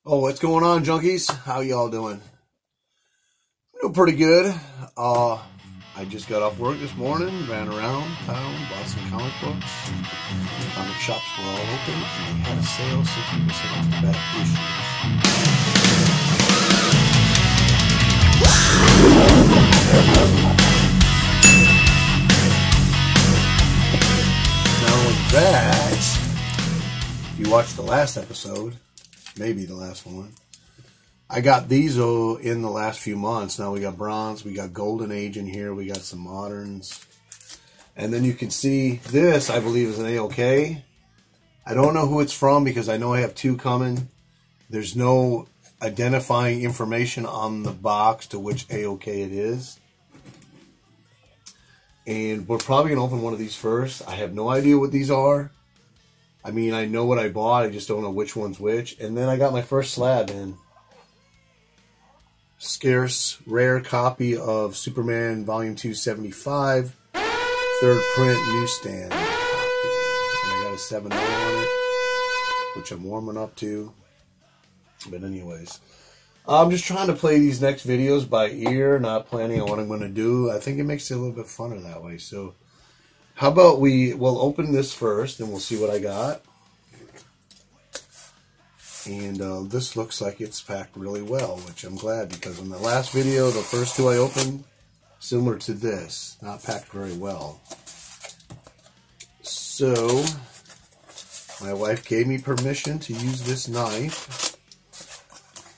Oh, what's going on, junkies? How y'all doing? Doing pretty good. I just got off work this morning, ran around town, bought some comic books. Comic shops were all open, and they had a sale 60% off the back issues. Now with that, if you watched the last episode, maybe the last one, I got these in the last few months. Now we got bronze, we got golden age in here, we got some moderns. And then you can see this, I believe, is an AOK. I don't know who it's from because I know I have two coming. There's no identifying information on the box to which AOK it is. And we're probably going to open one of these first. I have no idea what these are. I mean, I know what I bought, I just don't know which one's which. And then I got my first slab in. Scarce, rare copy of Superman Volume 275, third print newsstand copy. And I got a 7.0 on it, which I'm warming up to. But anyways, I'm just trying to play these next videos by ear, not planning on what I'm going to do. I think it makes it a little bit funner that way. So how about we'll open this first and we'll see what I got. And this looks like it's packed really well, which I'm glad, because in the last video, the first two I opened, similar to this, not packed very well. So, my wife gave me permission to use this knife.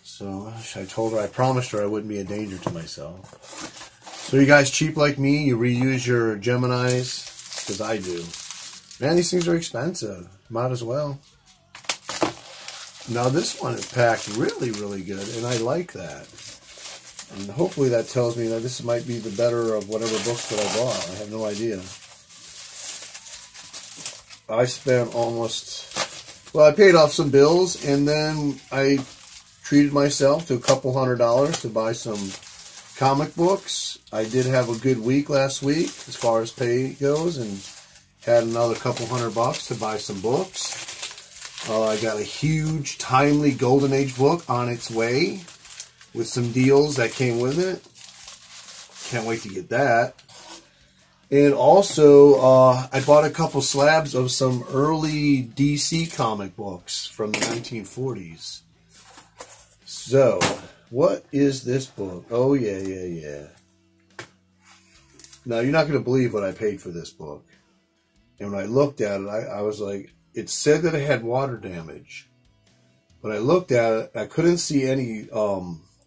So, I told her, I promised her I wouldn't be a danger to myself. So, you guys cheap like me, you reuse your Geminis, because I do. Man, these things are expensive. Might as well. Now this one is packed really, really good, and I like that. And hopefully that tells me that this might be the better of whatever books that I bought. I have no idea. I spent I paid off some bills, and then I treated myself to a couple $100 to buy some comic books. I did have a good week last week as far as pay goes, and had another couple $100 to buy some books. I got a huge, timely Golden Age book on its way with some deals that came with it. Can't wait to get that. And also, I bought a couple slabs of some early DC comic books from the 1940s. So, what is this book? Oh, yeah. Now, you're not going to believe what I paid for this book. And when I looked at it, I was like, it said that it had water damage. When I looked at it, I couldn't see any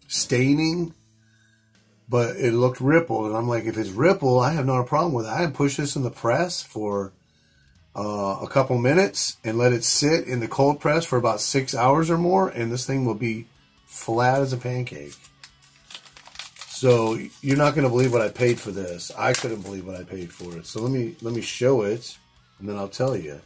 staining, but it looked rippled. And I'm like, if it's rippled, I have not a problem with it. I had pushed this in the press for a couple minutes and let it sit in the cold press for about 6 hours or more, and this thing will be flat as a pancake. So you're not going to believe what I paid for this. I couldn't believe what I paid for it. So let me show it, and then I'll tell you.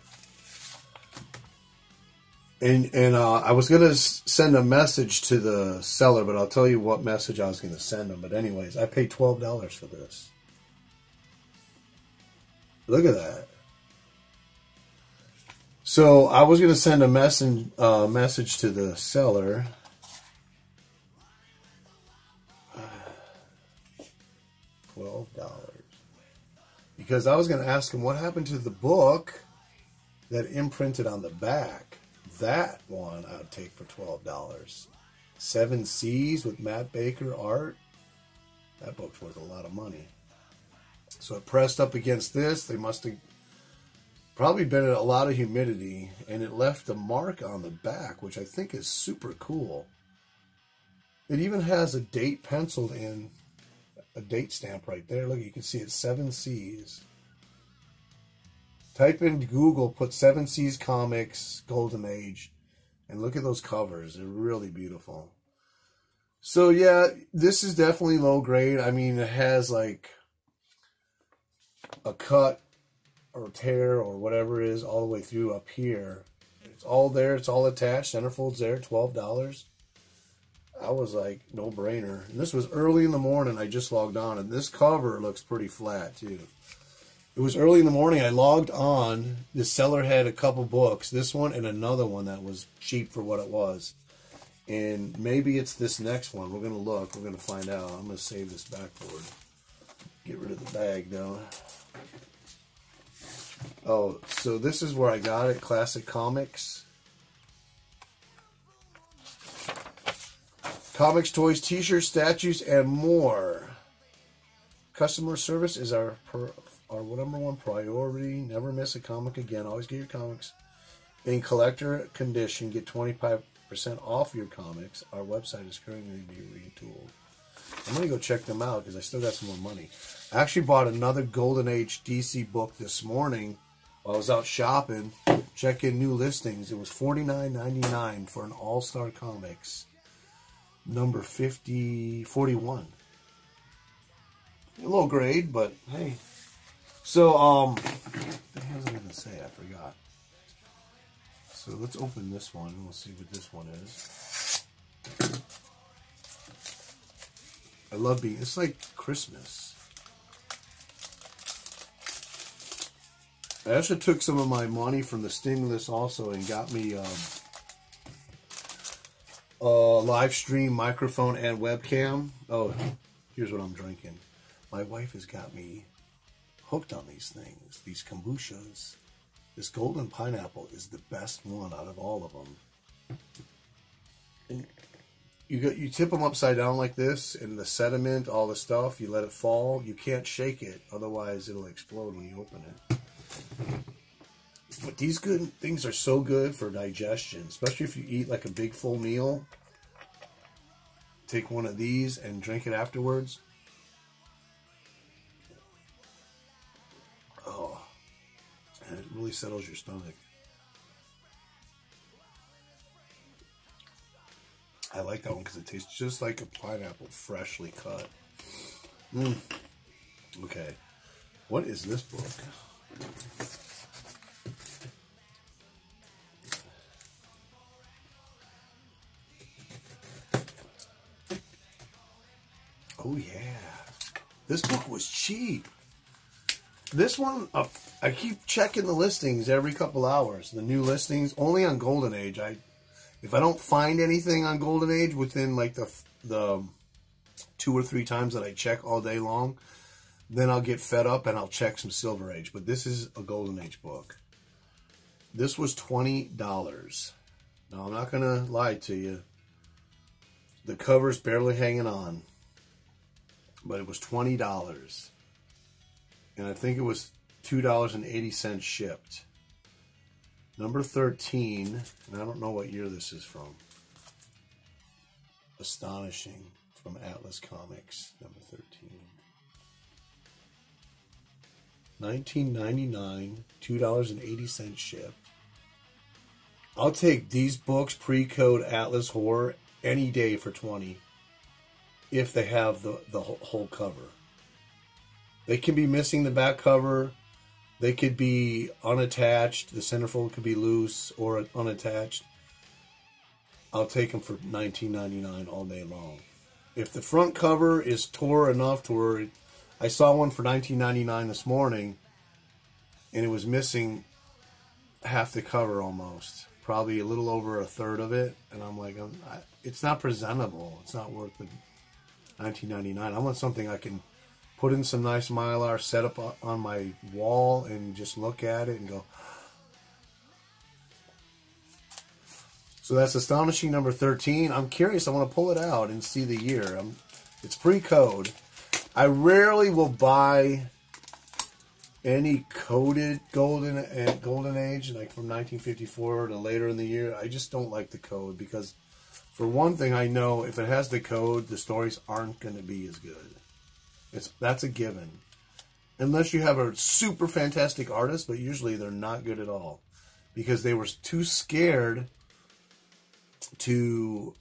And I was going to send a message to the seller, but I'll tell you what message I was going to send them. But anyways, I paid $12 for this. Look at that. So I was going to send a message to the seller. $12. Because I was going to ask him what happened to the book that imprinted on the back. That one I would take for $12. 7 C's with Matt Baker art. That book's worth a lot of money. So it pressed up against this. They must have probably been in a lot of humidity, and it left a mark on the back, which I think is super cool. It even has a date penciled in, a date stamp right there. Look, you can see it's 7 C's. Type in Google, put 7 C's Comics, Golden Age, and look at those covers. They're really beautiful. So, yeah, this is definitely low grade. I mean, it has, like, a cut or tear or whatever it is all the way through up here. It's all there. It's all attached. Centerfold's there, $12. I was like, no brainer. And this was early in the morning. I just logged on, and this cover looks pretty flat, too. It was early in the morning. I logged on. The seller had a couple books, this one and another one that was cheap for what it was. And maybe it's this next one. We're going to look. We're going to find out. I'm going to save this backboard. Get rid of the bag, though. Oh, so this is where I got it. Classic Comics. Comics, toys, t-shirts, statues, and more. Customer service is our number one priority. Never miss a comic again. Always get your comics in collector condition. Get 25% off your comics. Our website is currently being retooled. I'm going to go check them out because I still got some more money. I actually bought another Golden Age DC book this morning while I was out shopping, checking new listings. It was $49.99 for an All-Star Comics, number 41. A low grade, but hey. So, what the hell was I going to say? I forgot. So let's open this one and we'll see what this one is. I love being, it's like Christmas. I actually took some of my money from the stimulus also and got me a live stream microphone and webcam. Oh, here's what I'm drinking. My wife has got me hooked on these things, these kombuchas. This golden pineapple is the best one out of all of them. And you tip them upside down like this, and the sediment, all the stuff, you let it fall. You can't shake it, otherwise it'll explode when you open it. But these good things are so good for digestion, especially if you eat like a big full meal. Take one of these and drink it afterwards. Oh, and it really settles your stomach. I like that one because it tastes just like a pineapple freshly cut. Okay, what is this book? Oh yeah, this book was cheap. This one, I keep checking the listings every couple hours. The new listings, only on Golden Age. If I don't find anything on Golden Age within like the 2 or 3 times that I check all day long, then I'll get fed up and I'll check some Silver Age. But this is a Golden Age book. This was $20. Now, I'm not going to lie to you. The cover's barely hanging on. But it was $20. And I think it was $2.80 shipped. Number 13, and I don't know what year this is from. Astonishing, from Atlas Comics, number 13. 1999, $2.80 shipped. I'll take these books pre-code Atlas Horror any day for $20 if they have the whole cover. They can be missing the back cover. They could be unattached. The centerfold could be loose or unattached. I'll take them for $19.99 all day long. If the front cover is tore enough to where I saw one for $19.99 this morning, and it was missing half the cover almost, probably a little over a third of it, and I'm like, it's not presentable. It's not worth the $19.99. I want something I can put in some nice Mylar, set up on my wall, and just look at it and go. So that's Astonishing number 13. I'm curious. I want to pull it out and see the year. It's pre-code. I rarely will buy any coded Golden Age, like from 1954 to later in the year. I just don't like the code because, for one thing, I know if it has the code, the stories aren't going to be as good. That's a given. Unless you have a super fantastic artist, but usually they're not good at all. Because they were too scared to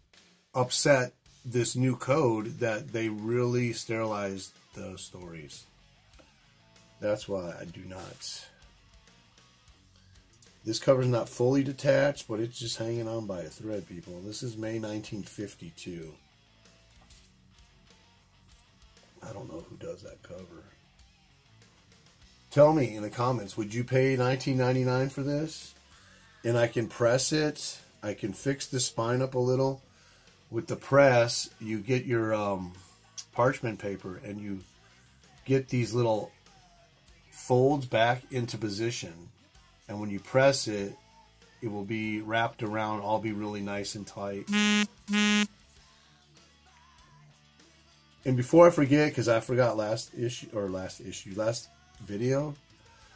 upset this new code that they really sterilized the stories. That's why I do not. This cover's not fully detached, but it's just hanging on by a thread, people. This is May 1952. I don't know who does that cover. Tell me in the comments, would you pay $19.99 for this? And I can press it. I can fix the spine up a little. with the press, you get your parchment paper and you get these little folds back into position. And when you press it, it will be wrapped around, all be really nice and tight. And before I forget, because I forgot last video,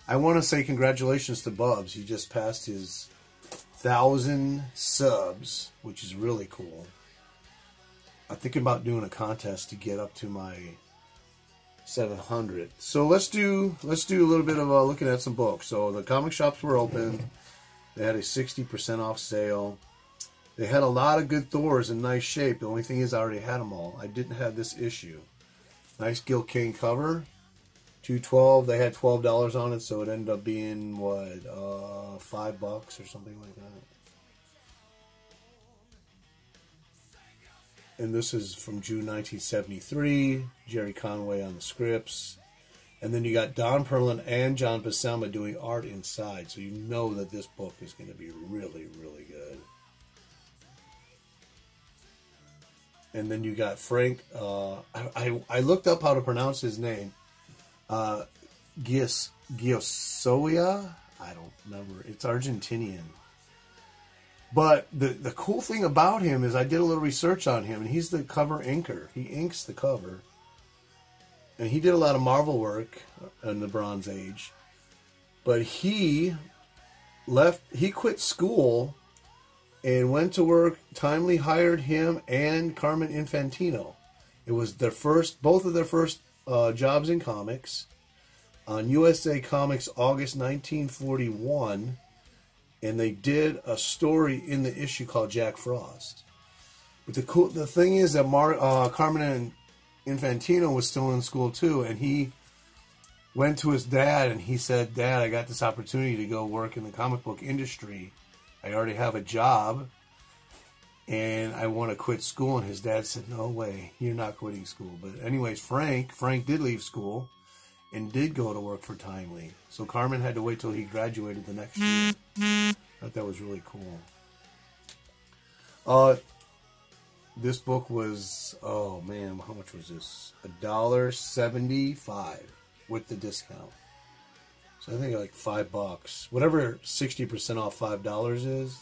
I want to say congratulations to Bubs. He just passed his 1,000 subs, which is really cool. I'm thinking about doing a contest to get up to my 700. So let's do a little bit of looking at some books. So the comic shops were open. They had a 60% off sale. They had a lot of good Thors in nice shape. The only thing is I already had them all. I didn't have this issue. Nice Gil Kane cover. $2.12. They had $12 on it, so it ended up being what, $5 or something like that. And this is from June 1973. Jerry Conway on the scripts. And then you got Don Perlin and John Buscema doing art inside. So you know that this book is going to be really, really good. And then you got Frank. I looked up how to pronounce his name. Giosoia? I don't remember. It's Argentinian. But the cool thing about him is I did a little research on him, and he's the cover inker. He inks the cover. And he did a lot of Marvel work in the Bronze Age. But he quit school and went to work. Timely hired him and Carmen Infantino. It was both of their first jobs in comics. On USA Comics, August 1941. And they did a story in the issue called Jack Frost. But the thing is that Carmen Infantino was still in school too, and he went to his dad and he said, "Dad, I got this opportunity to go work in the comic book industry. I already have a job, and I want to quit school." And his dad said, "No way, you're not quitting school." But anyways, Frank did leave school and did go to work for Timely. So Carmen had to wait till he graduated the next year. I thought that was really cool. This book was, oh man, how much was this? $1.75 with the discount. So I think like $5. Whatever 60% off $5 is.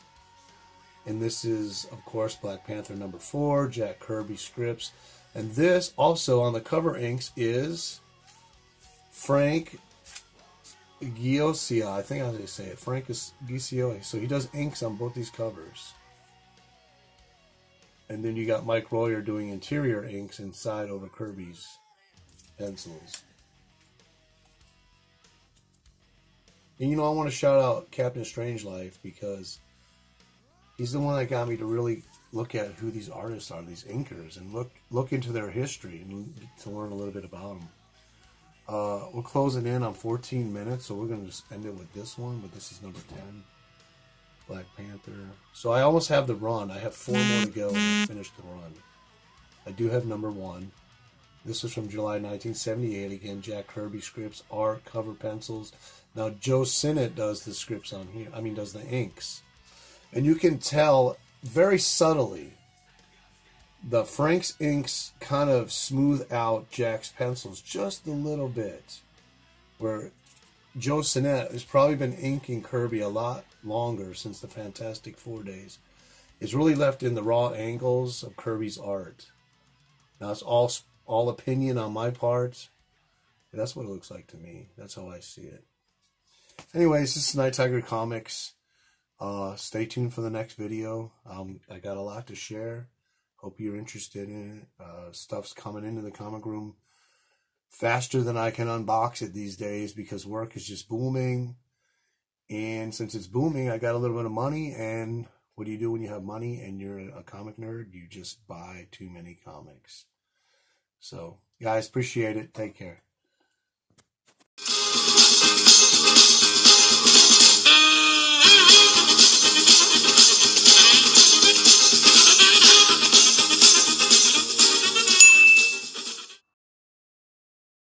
And this is, of course, Black Panther #4, Jack Kirby scripts. And this also on the cover inks is Frank Giosia. I think how they say it. Frank Giosia. So he does inks on both these covers. And then you got Mike Royer doing interior inks inside over Kirby's pencils. And you know, I want to shout out Captain Strangelove because he's the one that got me to really look at who these artists are, these inkers, and look into their history and to learn a little bit about them. We're closing in on 14 minutes, so we're going to just end it with this one, but this is number 10. Black Panther. So I almost have the run. I have 4 more to go and finish the run. I do have number 1. This is from July 1978. Again, Jack Kirby scripts, art, cover pencils. Now Joe Sinnott does the scripts on here. I mean, does the inks. And you can tell very subtly the Frank's inks kind of smooth out Jack's pencils just a little bit. Where Joe Sinnott has probably been inking Kirby a lot longer since the Fantastic Four days. It's really left in the raw angles of Kirby's art. Now it's all opinion on my part. But that's what it looks like to me. That's how I see it. Anyways, this is Nighttiger Comics. Stay tuned for the next video. I got a lot to share. Hope you're interested in it. Stuff's coming into the comic room faster than I can unbox it these days because work is just booming. And since it's booming, I got a little bit of money. And what do you do when you have money and you're a comic nerd? You just buy too many comics. So, guys, appreciate it. Take care.